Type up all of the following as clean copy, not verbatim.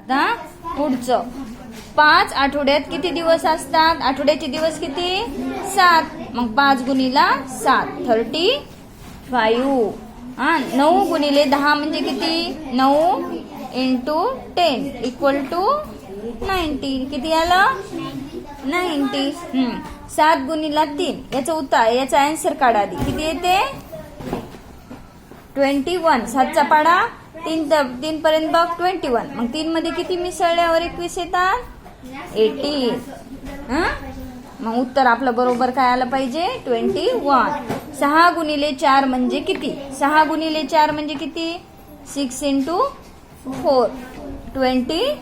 आता पुढचं 5 आठवड्यात किती दिवस असतात? आठवड्याचे दिवस किती? 7. मग 5 गुणिला 7 35. 9 गुणिले 10 म्हणजे किती? 9 इंटू 10 इक्वल टू 90. किती आलं? 90. 7 गुणिला 3 याचा उत्तर, याचा आन्सर काढा आधी. किती येते? 21. 7चा पाडा 3 पर्यंत बघ 21. मग 3 मध्ये किती मिसळल्यावर 21 येतात? 18. मग उत्तर आपलं बरोबर काय आलं पाहिजे? 21. 6 गुणिले 4 म्हणजे किती? 6 गुणिले 4 म्हणजे किती? 6 इंटू 4 24.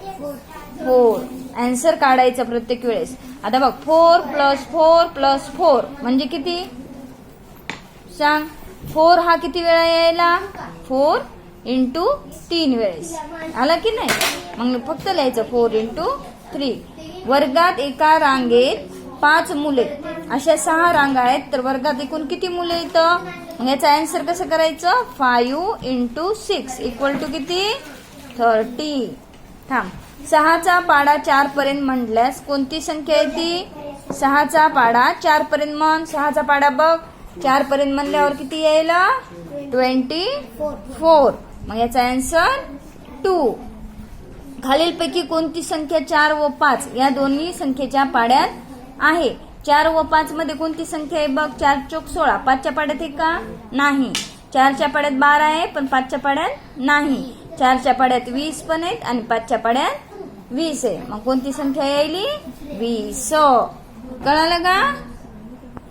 आन्सर काढायचं प्रत्येक वेळेस. आता बघ 4 प्लस 4 प्लस 4 म्हणजे किती? सांग. 4 हा किती वेळा यायला? 4 इंटू 3 वेळेस आला की नाही? मग फक्त लिहायचं 4 इंटू 3. वर्गात एका रांगेत 5 मुले, अशा 6 रांगा आहेत, तर वर्गात एकूण किती मुले येतं? मग याचा आन्सर कसं करायचं? 5 इंटू 6 इक्वल टू किती? 30. थांब. 6चा पाडा 4 पर्यंत म्हटल्यास कोणती संख्या येते? 6चा पाडा 4 पर्यंत म्हण. 6चा पाडा बघ 4 पर्यंत म्हणल्यावर किती यायला? 24. मग याचा आन्सर 2. खालीलपैकी कोणती संख्या 4 व 5 या दोन्ही संख्येच्या पाड्यात आहे? 4 व 5 मध्ये कोणती संख्या आहे बघ? 4 चोक 16. 5च्या पाड्यात आहे का? नाही. 4च्या पाड्यात 12 आहे पण 5च्या पाड्यात नाही. 4च्या पाड्यात 20 पण आहेत आणि 5च्या पाड्यात 20 आहे. मग कोणती संख्या यायली? 20. कळालं का?